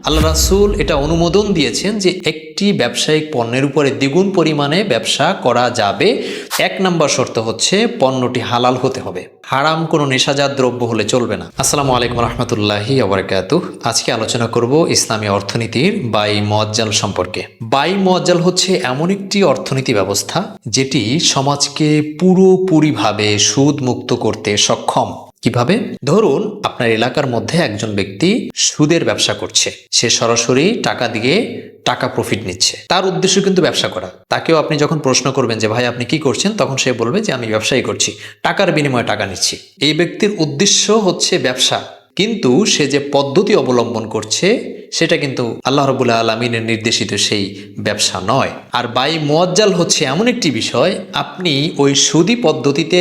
আল্লাহ রাসূল এটা অনুমোদন দিয়েছেন যে একটি ব্যবসায়িক পণ্যের উপরে দ্বিগুণ পরিমাণে ব্যবসা করা যাবে। 1 নম্বর শর্ত হচ্ছে পণ্যটি হালাল হতে হবে, হারাম কোনো নেশাজাত দ্রব্য হলে চলবে না। আসসালামু আলাইকুম রহমতুল্লাহি ওয়া বারাকাতুহু। আজকে আলোচনা করব ইসলামী অর্থনীতির বাই মুআজ্জাল সম্পর্কে। বাই মুআজ্জাল হচ্ছে এমন একটি অর্থনীতি ব্যবস্থা যেটি সমাজকে পুরোপুরিভাবে সুদ মুক্ত করতে সক্ষম। কিভাবে? ধরুন আপনার এলাকার মধ্যে একজন ব্যক্তি সুদের ব্যবসা করছে, সে সরাসরি টাকা দিয়ে টাকা প্রফিট নিচ্ছে, তার উদ্দেশ্য কিন্তু ব্যবসা করা। তাকেও আপনি যখন প্রশ্ন করবেন যে ভাই আপনি কি করছেন, তখন সে বলবে যে আমি ব্যবসাই করছি, টাকার বিনিময়ে টাকা নিচ্ছি। এই ব্যক্তির উদ্দেশ্য হচ্ছে ব্যবসা, কিন্তু সে যে পদ্ধতি অবলম্বন করছে সেটা কিন্তু আল্লাহ রাব্বুল আলামিনের নির্দেশিত সেই ব্যবসা নয়। আর বাই মুআজ্জাল হচ্ছে এমন একটি বিষয়, আপনি ওই সুদি পদ্ধতিতে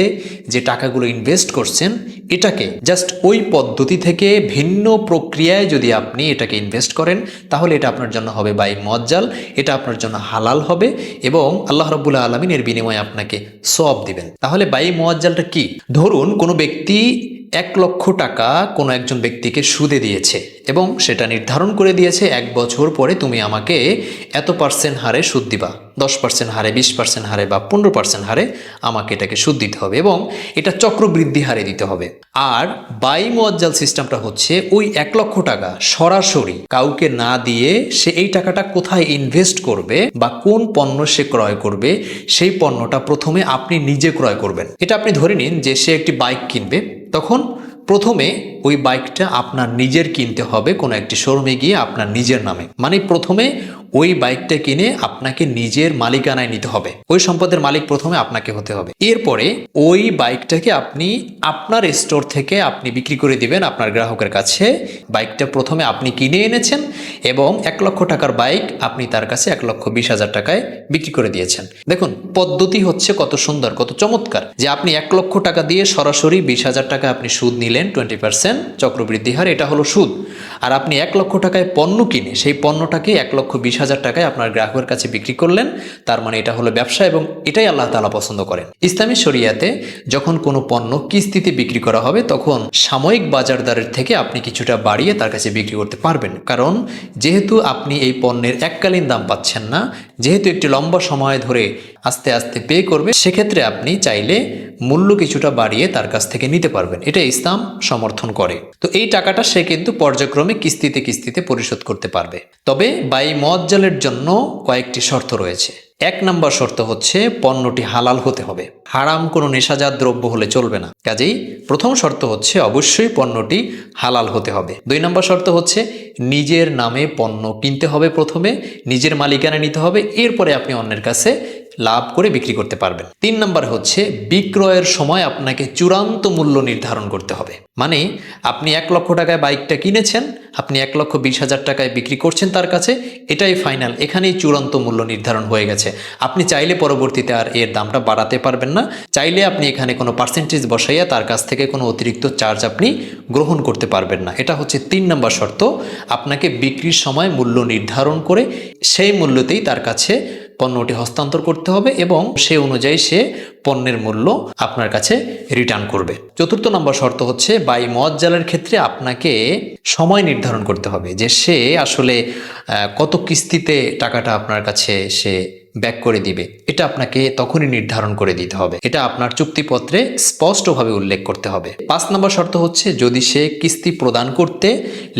যে টাকাগুলো ইনভেস্ট করছেন এটাকে জাস্ট ওই পদ্ধতি থেকে ভিন্ন প্রক্রিয়ায় যদি আপনি এটাকে ইনভেস্ট করেন, তাহলে এটা আপনার জন্য হবে বাই মুআজ্জাল, এটা আপনার জন্য হালাল হবে এবং আল্লাহ রাব্বুল আলামিন এর বিনিময়ে আপনাকে সওয়াব দিবেন। তাহলে বাই মুআজ্জালটা কি? ধরুন কোনো ব্যক্তি 1 লক্ষ টাকা কোনো একজন ব্যক্তিকে সুদে দিয়েছে এবং সেটা নির্ধারণ করে দিয়েছে 1 বছর পরে তুমি আমাকে এত % হারে সুদ দিবা, 10% হারে, 20% হারে বা 15% হারে আমাকে এটাকে সুদ দিতে হবে এবং এটা চক্রবৃদ্ধি হারে দিতে হবে। আর বাই মুআজ্জাল সিস্টেমটা হচ্ছে ওই 1 লক্ষ টাকা সরাসরি কাউকে না দিয়ে সে এই টাকাটা কোথায় ইনভেস্ট করবে বা কোন পণ্য সে ক্রয় করবে, সেই পণ্যটা প্রথমে আপনি নিজে ক্রয় করবেন। এটা আপনি ধরে নিন যে সে একটি বাইক কিনবে, তখন প্রথমে ওই বাইকটা আপনার নিজের কিনতে হবে কোনো একটি শোরুমে গিয়ে আপনার নিজের নামে। মানে প্রথমে ওই বাইকটা কিনে আপনাকে নিজের মালিকানায় নিতে হবে, ওই সম্পদের মালিক প্রথমে আপনাকে হতে হবে। এরপরে ওই বাইকটাকে আপনি আপনার স্টোর থেকে আপনি বিক্রি করে দিবেন আপনার গ্রাহকের কাছে। বাইকটা প্রথমে আপনি কিনে এনেছেন এবং 1 লক্ষ টাকার বাইক আপনি তার কাছে 1,20,000 টাকায় বিক্রি করে দিয়েছেন। দেখুন পদ্ধতি হচ্ছে কত সুন্দর, কত চমৎকার, যে আপনি 1 লক্ষ টাকা দিয়ে সরাসরি 20,000 টাকা আপনি সুদ নিলেন, 20% চক্রবৃদ্ধি হার, এটা হলো সুদ। আর আপনি 1 লক্ষ টাকায় পণ্য কিনে সেই পণ্যটাকে 1,20,000 টাকায় আপনার গ্রাহকের কাছে বিক্রি করলেন। তার মানে এটা হলো ব্যবসা এবং এটাই আল্লাহ তাআলা পছন্দ করেন। ইসলামী শরিয়াতে যখন কোনো পণ্য কিস্তিতে বিক্রি করা হবে, তখন সাময়িক বাজার দরের থেকে আপনি কিছুটা বাড়িয়ে তার কাছে বিক্রি করতে পারবেন, কারণ যেহেতু আপনি এই পণ্যের এককালীন দাম পাচ্ছেন না, যেহেতু একটি লম্বা সময় ধরে আস্তে আস্তে পে করবে, সেক্ষেত্রে আপনি চাইলে মূল্য কিছুটা বাড়িয়ে তার কাছ থেকে নিতে পারবেন। এটা ইসলাম সমর্থন করে। তো এই টাকাটা সে কিন্তু পর্যায়ক্রমে কিস্তিতে কিস্তিতে পরিশোধ করতে পারবে। তবে বাই মুআজ্জালের জন্য কয়েকটি শর্ত রয়েছে। 1 নম্বর শর্ত হচ্ছে পণ্যটি হালাল হতে হবে, হারাম কোনো নেশাজাত দ্রব্য হলে চলবে না। কাজেই প্রথম শর্ত হচ্ছে অবশ্যই পণ্যটি হালাল হতে হবে। 2 নম্বর শর্ত হচ্ছে নিজের নামে পণ্য কিনতে হবে, প্রথমে নিজের মালিকানা নিতে হবে, এরপরে আপনি অন্যের কাছে লাভ করে বিক্রি করতে পারবেন। 3 নম্বর হচ্ছে বিক্রয়ের সময় আপনাকে চূড়ান্ত মূল্য নির্ধারণ করতে হবে। মানে আপনি 1 লক্ষ টাকায় বাইকটা কিনেছেন, আপনি 1,20,000 টাকায় বিক্রি করছেন তার কাছে, এটাই ফাইনাল, এখানেই চূড়ান্ত মূল্য নির্ধারণ হয়ে গেছে। আপনি চাইলে পরবর্তীতে আর এর দামটা বাড়াতে পারবেন না, চাইলে আপনি এখানে কোনো পার্সেন্টেজ বসাইয়া তার কাছ থেকে কোনো অতিরিক্ত চার্জ আপনি গ্রহণ করতে পারবেন না। এটা হচ্ছে 3 নম্বর শর্ত। আপনাকে বিক্রির সময় মূল্য নির্ধারণ করে সেই মূল্যতেই তার কাছে পণ্যটি হস্তান্তর করতে হবে এবং সে অনুযায়ী সে পণ্যের মূল্য আপনার কাছে রিটার্ন করবে। 4 নম্বর শর্ত হচ্ছে বাই মুআজ্জালের ক্ষেত্রে আপনাকে সময় নির্ধারণ করতে হবে যে সে আসলে কত কিস্তিতে টাকাটা আপনার কাছে সে ব্যাক করে দিবে, এটা আপনাকে তখনই নির্ধারণ করে দিতে হবে। এটা আপনার চুক্তিপত্রে স্পষ্টভাবে উল্লেখ করতে হবে। 5 নম্বর শর্ত হচ্ছে যদি সে কিস্তি প্রদান করতে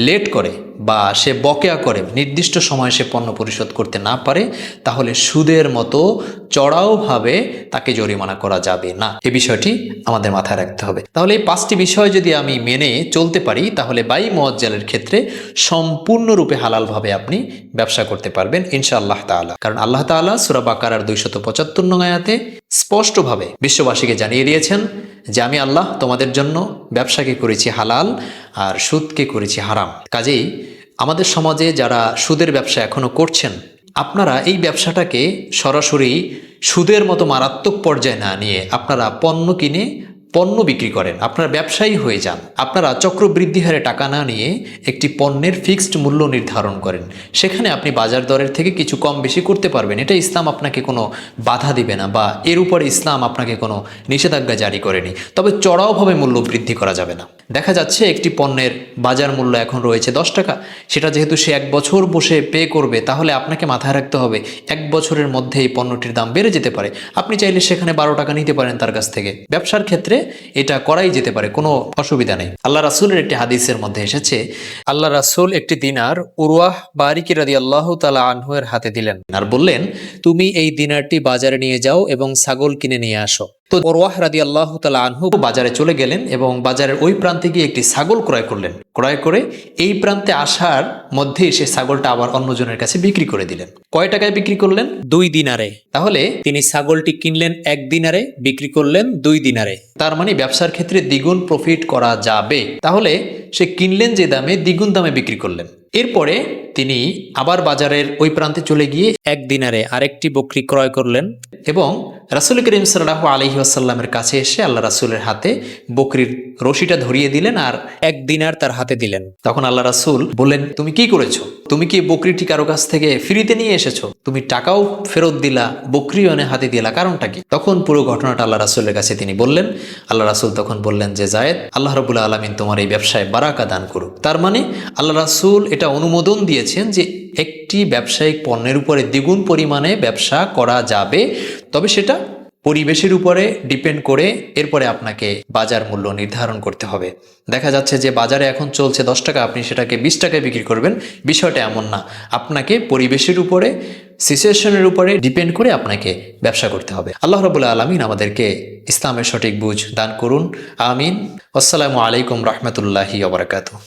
লেট করে বা সে বকেয়া করে, নির্দিষ্ট সময়ে সে পণ্য পরিশোধ করতে না পারে, তাহলে সুদের মতো চড়াওভাবে তাকে জরিমানা করা যাবে না। এই বিষয়টি আমাদের মাথায় রাখতে হবে। তাহলে এই 5টি বিষয় যদি আমি মেনে চলতে পারি, তাহলে বাই মুআজ্জালের ক্ষেত্রে সম্পূর্ণরূপে হালালভাবে আপনি ব্যবসা করতে পারবেন ইনশাআল্লাহ তাআলা। কারণ আল্লাহ তাআলা সূরা বাকারার 275 নং আয়াতে স্পষ্টভাবে বিশ্ববাসীকে জানিয়ে দিয়েছেন যে আমি আল্লাহ তোমাদের জন্য ব্যবসাকে করেছি হালাল আর সুদকে করেছি হারাম। কাজেই আমাদের সমাজে যারা সুদের ব্যবসা এখনো করছেন, আপনারা এই ব্যবসাটাকে সরাসরি সুদের মতো মারাত্মক পর্যায়ে না নিয়ে আপনারা পণ্য কিনে পণ্য বিক্রি করেন, আপনার ব্যবসায়ী হয়ে যান। আপনারা চক্রবৃদ্ধি হারে টাকা না নিয়ে একটি পণ্যের ফিক্সড মূল্য নির্ধারণ করেন, সেখানে আপনি বাজার দরের থেকে কিছু কম বেশি করতে পারবেন। এটা ইসলাম আপনাকে কোনো বাধা দিবে না বা এর উপরে ইসলাম আপনাকে কোনো নিষেধাজ্ঞা জারি করেনি। তবে চড়াওভাবে মূল্য বৃদ্ধি করা যাবে না। দেখা যাচ্ছে একটি পণ্যের বাজার মূল্য এখন রয়েছে 10 টাকা, সেটা যেহেতু সে 1 বছর বসে পে করবে, তাহলে আপনাকে মাথায় রাখতে হবে 1 বছরের মধ্যে এই পণ্যটির দাম বেড়ে যেতে পারে। আপনি চাইলে সেখানে 12 টাকা নিতে পারেন তার কাছ থেকে। ব্যবসার ক্ষেত্রে এটা করাই যেতে পারে, কোনো অসুবিধা নেই। আল্লাহ রাসূলের একটি হাদিসের মধ্যে এসেছে, আল্লাহ রাসূল একটি দিনার উরওয়াহ বারিকি রাদিয়াল্লাহু তাআলা আনহু এর হাতে দিলেন আর বললেন, তুমি এই দিনারটি বাজারে নিয়ে যাও এবং ছাগল কিনে নিয়ে আসো। তো উরওয়াহ রাদিয়াল্লাহু তাআলা আনহু বাজারে চলে গেলেন এবং বাজারের ওই প্রান্তে গিয়ে একটি ছাগল ক্রয় করলেন। ক্রয় করে এই প্রান্তে আসার মধ্যেই সে ছাগলটা আবার অন্যজনের কাছে বিক্রি করে দিলেন। কয় টাকায় বিক্রি করলেন? 2 দিনারে। তাহলে তিনি ছাগলটি কিনলেন 1 দিনারে, বিক্রি করলেন 2 দিনারে। তার মানে ব্যবসার ক্ষেত্রে দ্বিগুণ প্রফিট করা যাবে। তাহলে সে কিনলেন যে দামে, দ্বিগুণ দামে বিক্রি করলেন। এরপরে তিনি আবার বাজারের ওই প্রান্তে চলে গিয়ে 1 দিনারে আরেকটি বকরি ক্রয় করলেন এবং রাসূল করিম সাল্লাল্লাহু আলাইহি ওয়াসাল্লামের কাছে এসে আল্লাহ রাসূলের হাতে বকরির রশিটা ধরিয়ে দিলেন আর 1 দিনার তার হাতে দিলেন। তখন আল্লাহ রাসূল বললেন, তুমি কি করেছো? তুমি কি বকরিটি কারো কাছ থেকে ফ্রিতে নিয়ে এসেছো? তুমি টাকাও ফেরত দিলা, বকরিও এনে হাতে দিলা, কারণটা কি? তখন পুরো ঘটনাটা আল্লাহ রাসূলের কাছে তিনি বললেন। আল্লাহ রাসূল তখন বললেন যে, যায়েদ, আল্লাহ রাব্বুল আলামিন তোমার এই ব্যবসায় বারাকা দান করুক। তার মানে আল্লাহ রাসূল এটা অনুমোদন দিয়েছেন যে একটি ব্যবসায়িক পণ্যের উপরে দ্বিগুণ পরিমাণে ব্যবসা করা যাবে, তবে সেটা পরিবেশের উপরে ডিপেন্ড করে এরপরে আপনাকে বাজার মূল্য নির্ধারণ করতে হবে। দেখা যাচ্ছে যে বাজারে এখন চলছে 10 টাকা, আপনি সেটাকে 20 টাকায় বিক্রি করবেন, বিষয়টা এমন না। আপনাকে পরিবেশের উপরে, সিচুয়েশনের উপরে ডিপেন্ড করে আপনাকে ব্যবসা করতে হবে। আল্লাহ রাব্বুল আলামিন আমাদেরকে ইসলামের সঠিক বুঝ দান করুন। আমিন। আসসালামু আলাইকুম রাহমাতুল্লাহি ওয়া বারাকাতুহু।